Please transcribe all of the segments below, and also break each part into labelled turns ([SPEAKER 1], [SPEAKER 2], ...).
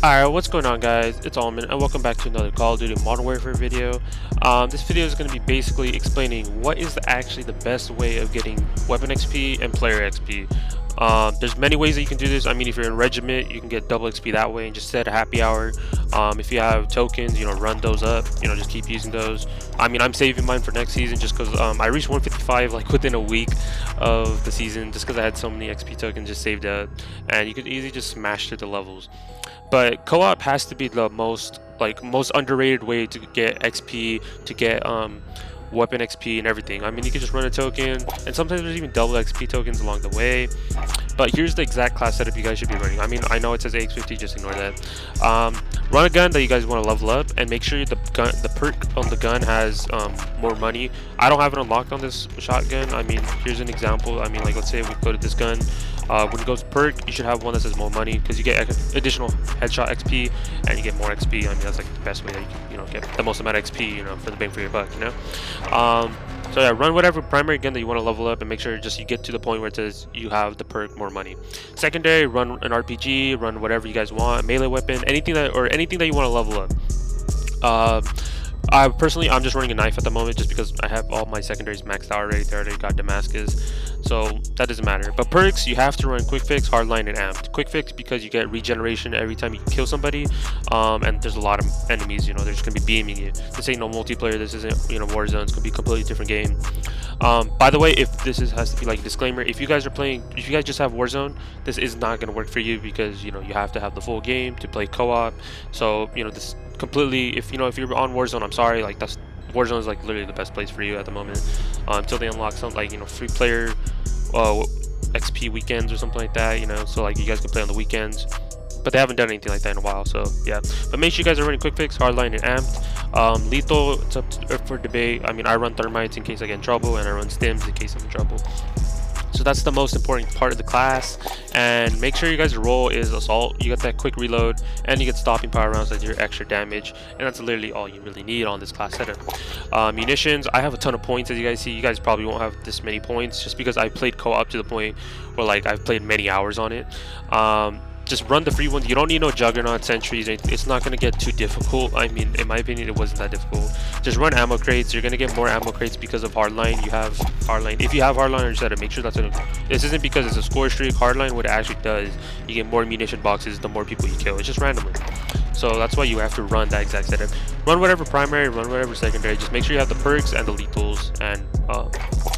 [SPEAKER 1] Alright, what's going on guys? It's Almond and welcome back to another Call of Duty Modern Warfare video. This video is going to be basically explaining what is actually the best way of getting weapon XP and player XP. There's many ways that you can do this. I mean, if you're in regiment, you can get double XP that way and just set a happy hour. If you have tokens, run those up, just keep using those. I mean, I'm saving mine for next season just because I reached 155 like within a week of the season just because I had so many XP tokens just saved up, and you could easily just smash through the levels. But co-op has to be the most underrated way to get XP, to get weapon XP and everything. I mean, you can just run a token, and sometimes there's even double XP tokens along the way. But here's the exact class setup you guys should be running. I mean, I know it says AX50, just ignore that. Run a gun that you guys want to level up, and make sure the perk on the gun has more money. I don't have it unlocked on this shotgun. I mean, here's an example. I mean, like, let's say we go to this gun. When it goes to perk, you should have one that says more money, because you get additional headshot XP and you get more XP. I mean, that's like the best way that you can get the most amount of XP, for the bang for your buck, So yeah, run whatever primary gun that you want to level up, and make sure you get to the point where it says you have the perk more money. Secondary, run an RPG, run whatever you guys want, a melee weapon, anything that you want to level up. I'm just running a knife at the moment just because I have all my secondaries maxed out already. They already got Damascus, so that doesn't matter. But perks, you have to run quick fix, hardline, and amped. Quick fix because you get regeneration every time you kill somebody, and there's a lot of enemies. They're just gonna be beaming you. This ain't no multiplayer. This isn't Warzone. It's gonna be a completely different game. By the way, if has to be like a disclaimer, if you guys just have Warzone, this is not gonna work for you, because you have to have the full game to play co-op. So this completely, if you're on Warzone, I'm sorry, like Warzone is like literally the best place for you at the moment, until they unlock some free player XP weekends or something like that, so like you guys can play on the weekends. But they haven't done anything like that in a while, so yeah. But make sure you guys are running quick fix, hardline, and amped. Lethal, it's up for debate. I mean, I run thermites in case I get in trouble, and I run stims in case I'm in trouble. So that's the most important part of the class. And make sure you guys' role is assault. You get that quick reload, and you get stopping power rounds that do extra damage, and that's literally all you really need on this class setup. Munitions, I have a ton of points. As you guys see, you guys probably won't have this many points just because I played co-op to the point where I've played many hours on it. Just run the free ones. You don't need no juggernaut sentries. It's not going to get too difficult. I mean, in my opinion, it wasn't that difficult. Just run ammo crates. You're going to get more ammo crates because of hardline. You have hardline. If you have hardline, you gotta make sure that's this isn't because it's a score streak. Hardline, what it actually does, you get more munition boxes the more people you kill. It's just randomly. So that's why you have to run that exact setup. Run whatever primary, run whatever secondary. Just make sure you have the perks and the lethals and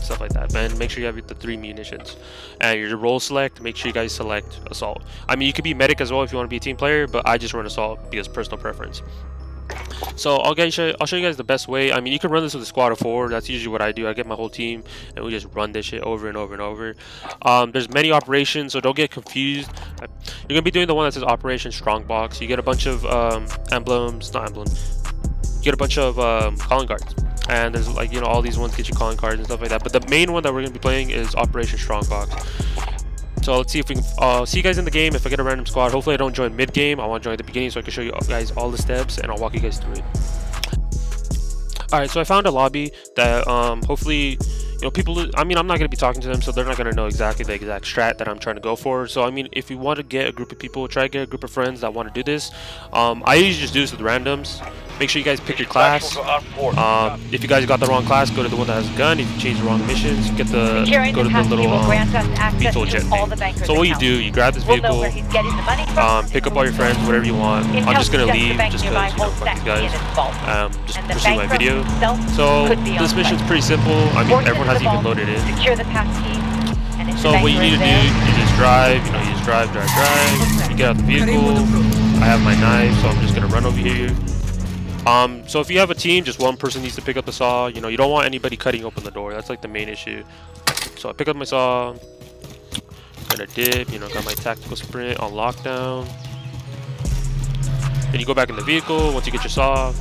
[SPEAKER 1] stuff like that. And make sure you have the 3 munitions. And your role select, make sure you guys select assault. I mean, you could be medic as well if you want to be a team player, but I just run assault because personal preference. So I'll show you guys the best way. I mean, you can run this with a squad of 4. That's usually what I do. I get my whole team and we just run this shit over and over and over. There's many operations, so don't get confused. You're gonna be doing the one that says Operation Strongbox. You get a bunch of you get a bunch of calling cards, and there's all these ones get you calling cards and stuff like that. But the main one that we're gonna be playing is Operation Strongbox. So let's see if we can see you guys in the game. If I get a random squad, hopefully I don't join mid-game. I want to join at the beginning so I can show you guys all the steps, and I'll walk you guys through it. Alright, so I found a lobby that hopefully people, I mean, I'm not going to be talking to them, so they're not going to know exactly the exact strat that I'm trying to go for. So I mean, if you want to get a group of people, try to get a group of friends that want to do this. I usually just do this with randoms. Make sure you guys pick your class. If you guys got the wrong class, go to the one that has a gun. If you change the wrong missions, go to the little VTOL jet thing. So what you do, you grab this vehicle, pick up all your friends, whatever you want. I'm just gonna leave just because fuck these guys. Just pursue my video. So this mission's pretty simple. I mean, everyone has even loaded in. So what you need to do, you just drive. You just drive. You get out the vehicle. I have my knife, so I'm just gonna run over here. So if you have a team, just one person needs to pick up the saw. You don't want anybody cutting open the door. That's like the main issue. So I pick up my saw, gonna dip, got my tactical sprint on lockdown. Then you go back in the vehicle once you get your saw.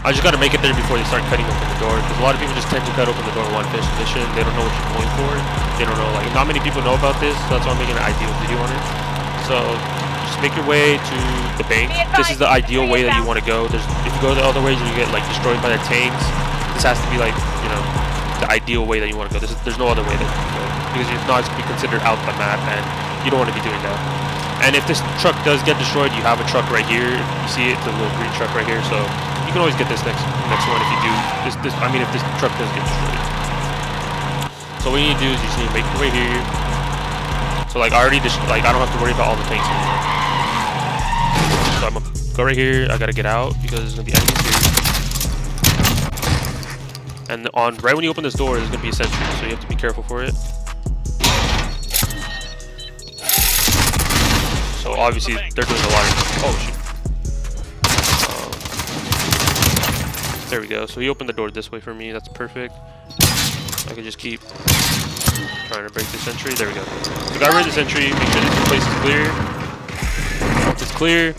[SPEAKER 1] I just gotta make it there before they start cutting open the door, because a lot of people just tend to cut open the door one mission. They don't know what you're going for. They don't know, not many people know about this, so that's why I'm making an ideal video on it. So just make your way to the bank. This is the ideal way that you want to go. If you go the other ways, you get destroyed by the tanks. This has to be the ideal way that you want to go. There's no other way that you can go, because if not, it's going to be considered out the map, and you don't want to be doing that. And if this truck does get destroyed, you have a truck right here. You see it, the little green truck right here. So you can always get this next one if you do. I mean, if this truck does get destroyed. So what you need to do is you just need to make your way here. So like I don't have to worry about all the tanks anymore. So I'm gonna go right here. I gotta get out because there's gonna be enemies here. And right when you open this door, there's gonna be a sentry, so you have to be careful for it. So obviously they're doing a lot of. Oh shoot! There we go. So he opened the door this way for me. That's perfect. I can just keep trying to break the sentry. There we go. So got rid of the sentry. Make sure this place is clear. Once it's clear,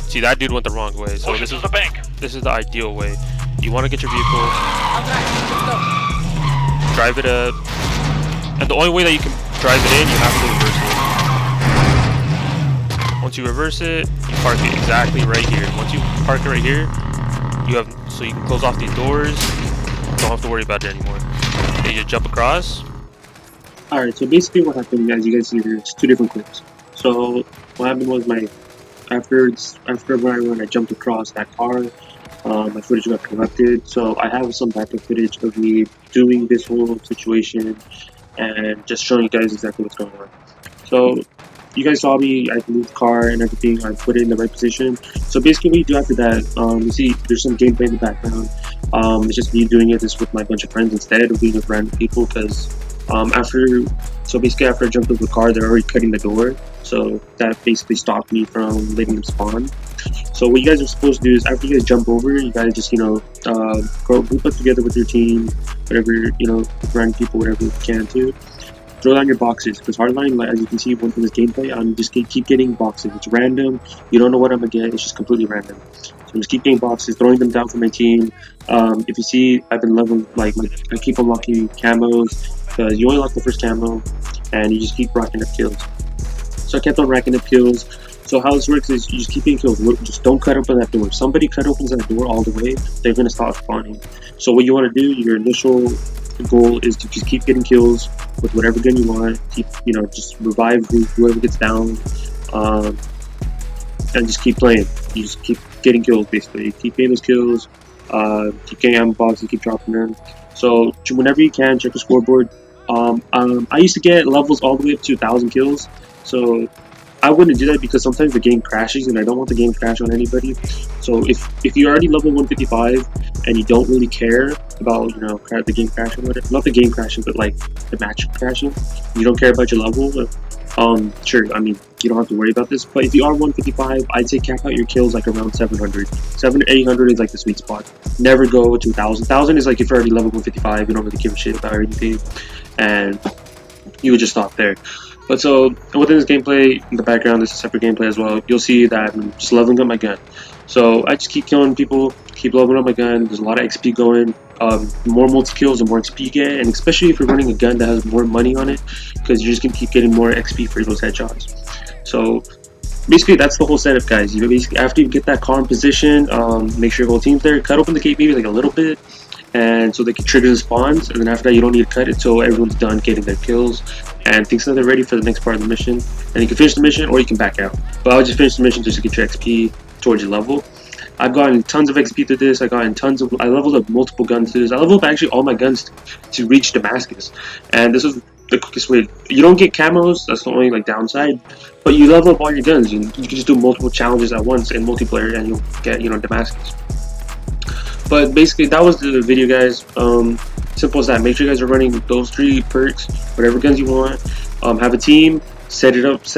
[SPEAKER 1] see that dude went the wrong way. So this is the ideal way. You want to get your vehicle, drive it up, and the only way that you can drive it in, you have to reverse it. Once you reverse it, you park it exactly right here. Once you park it right here, so you can close off these doors. Don't have to worry about it anymore. Then you just jump across.
[SPEAKER 2] Alright, so basically what happened, as you guys see here, it's two different clips. So what happened was after when I jumped across that car, my footage got corrupted. So I have some backup footage of me doing this whole situation and just showing you guys exactly what's going on. So you guys saw me, I moved the car and everything, I put it in the right position. So basically what you do after that, you see there's some gameplay in the background. It's just me doing this with my bunch of friends instead of being with random people, because basically after I jumped over the car, they're already cutting the door. So that basically stopped me from letting them spawn. So what you guys are supposed to do is after you guys jump over, you guys just, group up together with your team, whatever, with random people, whatever you can to. Throw down your boxes, because hardline, as you can see from this gameplay, I'm just keep getting boxes. It's random. You don't know what I'm gonna get. It's just completely random. So I'm just keep getting boxes, throwing them down for my team. If you see, I've been leveling, I keep unlocking camos, because you only lock the first camo, and you just keep racking up kills. So I kept on racking up kills. So how this works is you just keep getting kills. Just don't cut open that door. If somebody opens that door all the way, they're gonna stop spawning. So what you want to do, your initial goal is to just keep getting kills with whatever gun you want. Keep, just revive whoever gets down, and just keep playing. You just keep getting kills, basically. Keep getting those kills, keep getting ammo boxes, keep dropping them. So whenever you can, check the scoreboard. I used to get levels all the way up to 1,000 kills. So I wouldn't do that because sometimes the game crashes and I don't want the game to crash on anybody. So if you're already level 155 and you don't really care about the game crashing, whatever, not the game crashing, but like the match crashing, you don't care about your level, sure, I mean, you don't have to worry about this. But if you are 155, I'd say cap out your kills like around 700. 800 is like the sweet spot. Never go to 1,000. 1,000 is like if you're already level 155, you don't really give a shit about anything, and you would just stop there. But so within this gameplay, in the background, this is separate gameplay as well. You'll see that I'm just leveling up my gun. So I just keep killing people, keep leveling up my gun. There's a lot of XP going. The more multi kills, the more XP you get, and especially if you're running a gun that has more money on it, because you're just gonna keep getting more XP for those headshots. So basically, that's the whole setup, guys. Basically after you get that car in position, make sure your whole team's there. Cut open the gate maybe like a little bit, and so they can trigger the spawns, and then after that you don't need to cut it till everyone's done getting their kills and thinks that they're ready for the next part of the mission. And you can finish the mission or you can back out, but I would just finish the mission just to get your XP towards your level. I've gotten tons of XP through this. I leveled up multiple guns through this. I leveled up actually all my guns to reach Damascus, and this is the quickest way. You don't get camos, that's the only downside, but you level up all your guns. You can just do multiple challenges at once in multiplayer and you'll get Damascus. But basically that was the video, guys. Simple as that. Make sure you guys are running those 3 perks, whatever guns you want. Have a team, set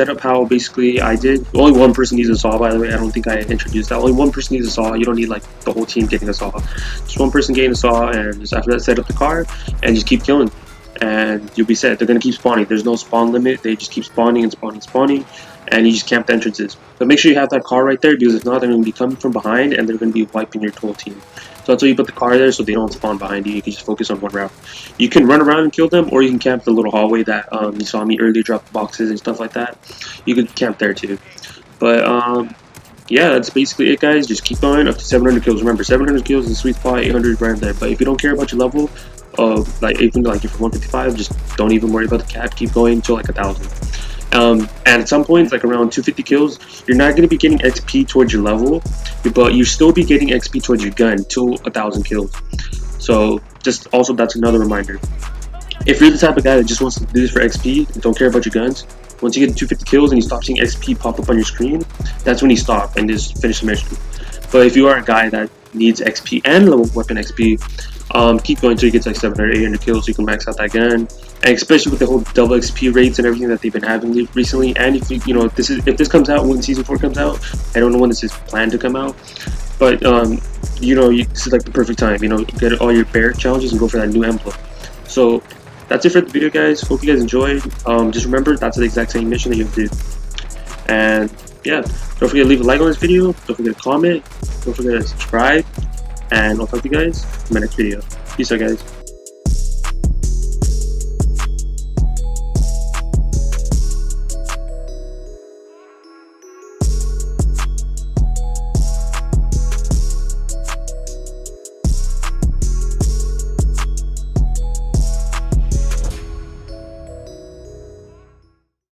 [SPEAKER 2] up how basically I did. Only one person needs a saw, by the way. I don't think I introduced that. Only one person needs a saw. You don't need the whole team getting a saw. Just one person getting a saw, and just after that set up the car and just keep killing, and you'll be set. They're gonna keep spawning. There's no spawn limit. They just keep spawning and spawning, and you just camp the entrances. But make sure you have that car right there, because if not, they're gonna be coming from behind and they're gonna be wiping your whole team. So that's why you put the car there, so they don't spawn behind you. You can just focus on one route. You can run around and kill them, or you can camp the little hallway that you saw me earlier drop boxes and stuff like that. You can camp there too. But yeah, that's basically it, guys. Just keep going up to 700 kills. Remember, 700 kills is the sweet spot, 800 right there. But if you don't care about your level, even if you're 155, just don't even worry about the cap. Keep going until 1,000. And at some points, like around 250 kills, you're not going to be getting XP towards your level, but you still be getting XP towards your gun till 1,000 kills. So just also, that's another reminder. If you're the type of guy that just wants to do this for XP and don't care about your guns, once you get to 250 kills and you stop seeing XP pop up on your screen, that's when you stop and just finish the mission. But if you are a guy that needs XP and low weapon XP, keep going until you get to like 700, 800 kills so you can max out that gun. And especially with the whole double XP rates and everything that they've been having recently. And if you know, if this comes out when Season 4 comes out, I don't know when this is planned to come out, but you know, this is like the perfect time. You know, get all your bear challenges and go for that new emblem. So that's it for the video, guys. Hope you guys enjoyed. Just remember, that's the exact same mission that you have to do. And yeah, don't forget to leave a like on this video. Don't forget to comment. Don't forget to subscribe. And I'll talk to you guys in my next video. Peace out, guys.